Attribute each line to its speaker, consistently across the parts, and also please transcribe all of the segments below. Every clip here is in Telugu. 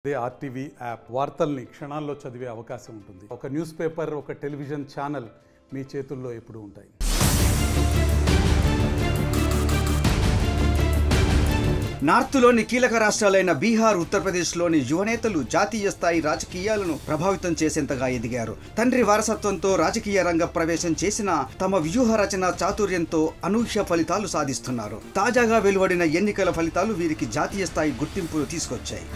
Speaker 1: అదే ఆర్టీవీ యాప్ వార్తల్ని క్షణాల్లో చదివే అవకాశం ఉంటుంది. ఒక న్యూస్ పేపర్, ఒక టెలివిజన్ ఛానల్ మీ చేతుల్లో ఎప్పుడూ ఉంటాయి.
Speaker 2: నార్త్లోని కీలక రాష్ట్రాలైన బీహార్, ఉత్తరప్రదేశ్లోని యువనేతలు జాతీయ స్థాయి రాజకీయాలను ప్రభావితం చేసేంతగా ఎదిగారు. తండ్రి వారసత్వంతో రాజకీయ రంగ ప్రవేశం చేసిన తమ వ్యూహ రచన చాతుర్యంతో అనూహ్య ఫలితాలు సాధిస్తున్నారు. తాజాగా వెలువడిన ఎన్నికల ఫలితాలు వీరికి జాతీయ స్థాయి గుర్తింపును తీసుకొచ్చాయి.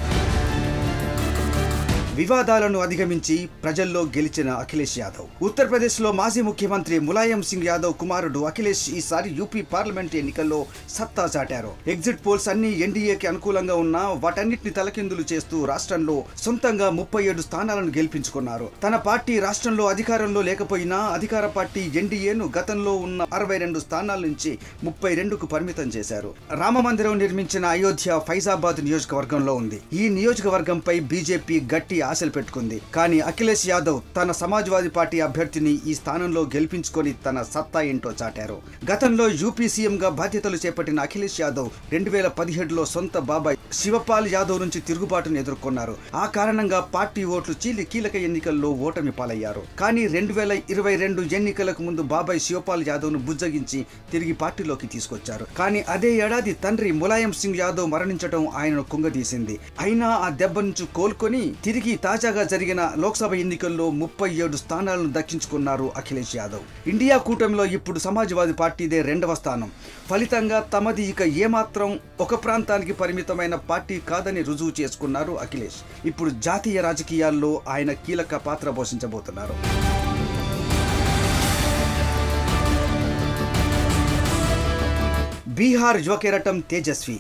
Speaker 2: వివాదాలను అధిగమించి ప్రజల్లో గెలిచిన అఖిలేష్ యాదవ్. ఉత్తరప్రదేశ్లో మాజీ ముఖ్యమంత్రి ములాయం సింగ్ యాదవ్ కుమారుడు అఖిలేష్ ఈసారి యూపీ పార్లమెంట్ ఎన్నికల్లో సత్తా చాటారు. ఎగ్జిట్ పోల్స్ అన్ని ఎన్డీఏకి అనుకూలంగా ఉన్నా వాటన్నిటిని తలకిందులు చేస్తూ రాష్ట్రంలో సొంతంగా 37 స్థానాలను గెలిపించుకున్నారు. తన పార్టీ రాష్ట్రంలో అధికారంలో లేకపోయినా అధికార పార్టీ ఎన్డీఏను గతంలో ఉన్న 62 స్థానాల నుంచి 32కు పరిమితం చేశారు. రామమందిరం నిర్మించిన అయోధ్య ఫైజాబాద్ నియోజకవర్గంలో ఉంది. ఈ నియోజకవర్గంపై బీజేపీ గట్టి ఆశలు పెట్టుకుంది. కానీ అఖిలేష్ యాదవ్ తన సమాజ్వాదీ పార్టీ అభ్యర్థిని ఈ స్థానంలో గెలిపించుకొని తన సత్తా ఏంటో చాటారు. గతంలో యూపీ సీఎంగా బాధ్యతలు చేపట్టిన అఖిలేష్ యాదవ్ 2017లో సొంత బాబాయ్ శివపాల్ యాదవ్ నుంచి తిరుగుబాటును ఎదుర్కొన్నారు. ఆ కారణంగా పార్టీ ఓట్లు చీలి కీలక ఎన్నికల్లో ఓటమి పాలయ్యారు. కానీ 2022 ఎన్నికలకు ముందు బాబాయ్ శివపాల్ యాదవ్ ను బుజ్జగించి తిరిగి పార్టీలోకి తీసుకొచ్చారు. కానీ అదే ఏడాది తండ్రి ములాయం సింగ్ యాదవ్ మరణించడం ఆయనను కుంగదీసింది. అయినా ఆ దెబ్బ నుంచి కోలుకొని తిరిగి తాజాగా జరిగిన లోక్సభ ఎన్నికల్లో 37 స్థానాలను దక్కించుకున్నారు అఖిలేష్ యాదవ్. ఇండియా కూటమిలో ఇప్పుడు సమాజ్వాదీ పార్టీదే 2వ స్థానం. ఫలితంగా తమది ఇక ఏమాత్రం ఒక ప్రాంతానికి పరిమితమైన పార్టీ కాదని రుజువు చేసుకున్నారు అఖిలేష్. ఇప్పుడు జాతీయ రాజకీయాల్లో ఆయన కీలక పాత్ర పోషించబోతున్నారు. బీహార్ యువ కెరటం తేజస్వి.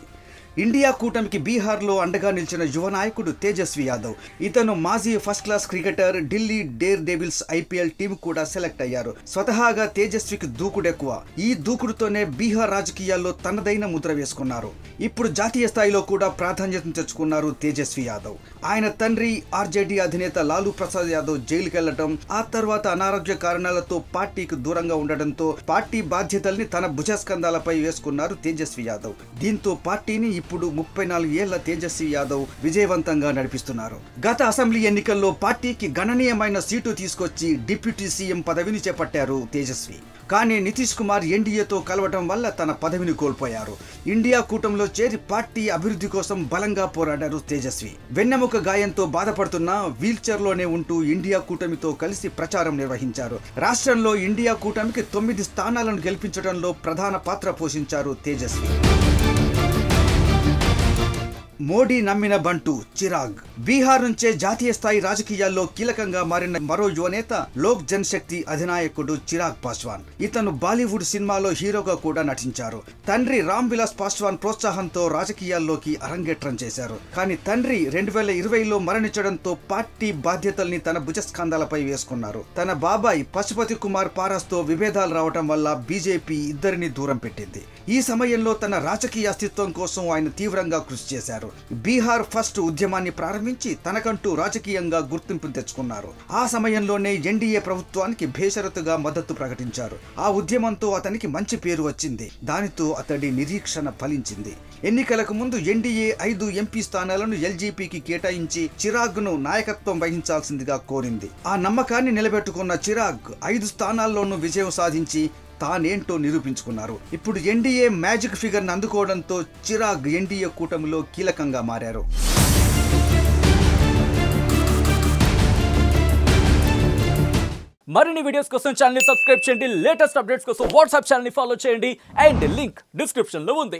Speaker 2: ఇండియా కూటమికి బీహార్లో అండగా నిలిచిన యువ నాయకుడు తేజస్వి యాదవ్. ఇతను మాజీ first class cricketer, Delhi Daredevils IPL team కూడా సెలెక్ట్ అయ్యారు. స్వతహాగా తేజస్వికి దూకుడెక్కువ. ఈ దూకుడుతోనే బీహార్ రాజకీయాల్లో తనదైన ముద్ర వేసుకున్నారు. ఇప్పుడు జాతీయ స్థాయిలో కూడా ప్రాధాన్యతను తెచ్చుకున్నారు తేజస్వి యాదవ్. ఆయన తండ్రి ఆర్జేడీ అధినేత లాలూ ప్రసాద్ యాదవ్ జైలుకి వెళ్లడం, ఆ తర్వాత అనారోగ్య కారణాలతో పార్టీకి దూరంగా ఉండడంతో పార్టీ బాధ్యతల్ని తన భుజస్కంధాలపై వేసుకున్నారు తేజస్వి యాదవ్. దీంతో పార్టీని ఇప్పుడు 34 ఏళ్ల తేజస్వి యాదవ్ విజయవంతంగా నడిపిస్తున్నారు. గత అసెంబ్లీ ఎన్నికల్లో పార్టీకి గణనీయమైన సీటు తీసుకొచ్చి డిప్యూటీ సీఎం పదవిని చేపట్టారు తేజస్వి. కానీ నితీష్ కుమార్ ఎన్డీఏతో కలవడం వల్ల తన పదవిని కోల్పోయారు. ఇండియా కూటమిలో చేరి పార్టీ అభివృద్ధి కోసం బలంగా పోరాడారు తేజస్వి. వెన్నెముక గాయంతో బాధపడుతున్న వీల్చైర్లోనే ఉంటూ ఇండియా కూటమితో కలిసి ప్రచారం నిర్వహించారు. రాష్ట్రంలో ఇండియా కూటమికి 9 స్థానాలను గెలిపించడంలో ప్రధాన పాత్ర పోషించారు తేజస్వి. మోడీ నమ్మిన బంటు చిరాగ్. బీహార్ నుంచే జాతీయ స్థాయి రాజకీయాల్లో కీలకంగా మారిన మరో యువనేత లోక్ జనశక్తి అధినాయకుడు చిరాగ్ పాస్వాన్. ఇతను బాలీవుడ్ సినిమాలో హీరోగా కూడా నటించారు. తండ్రి రామ్ విలాస్ పాస్వాన్ ప్రోత్సాహంతో రాజకీయాల్లోకి అరంగేట్రం చేశారు. కానీ తండ్రి 2020లో మరణించడంతో పార్టీ బాధ్యతల్ని తన భుజస్కంధాలపై వేసుకున్నారు. తన బాబాయ్ పశుపతి కుమార్ పారస్తో విభేదాలు రావడం వల్ల బీజేపీ ఇద్దరిని దూరం పెట్టింది. ఈ సమయంలో తన రాజకీయ అస్తిత్వం కోసం ఆయన తీవ్రంగా కృషి చేశారు. బీహార్ ఫస్ట్ ఉద్యమాన్ని ప్రారంభించి తనకంటూ రాజకీయంగా గుర్తింపు తెచ్చుకున్నారు. ఆ సమయంలోనే ఎన్డీఏ ప్రభుత్వానికి బేషరతుగా మద్దతు ప్రకటించారు. ఆ ఉద్యమంతో అతనికి మంచి పేరు వచ్చింది. దానితో అతడి నిరీక్షణ ఫలించింది. ఎన్నికలకు ముందు ఎన్డీఏ 5 ఎంపీ స్థానాలను ఎల్జీపీకి కేటాయించి చిరాగ్ను నాయకత్వం వహించాల్సిందిగా కోరింది. ఆ నమ్మకాన్ని నిలబెట్టుకున్న చిరాగ్ 5 స్థానాల్లోనూ విజయం సాధించి తానేంటో నిరూపించుకున్నారు. ఇప్పుడు ఎన్డీఏ మ్యాజిక్ ఫిగర్ను అందుకోవడంతో చిరాగ్ ఎన్డీఏ కూటమిలో కీలకంగా మారారు.
Speaker 3: మరిన్ని వీడియోస్ కోసం ఛానల్ ని సబ్స్క్రైబ్ చేయండి. లేటెస్ట్ అప్డేట్స్ కోసం వాట్సాప్ ఛానల్ ని ఫాలో చేయండి. అండ్ లింక్ డిస్క్రిప్షన్ లో ఉంది.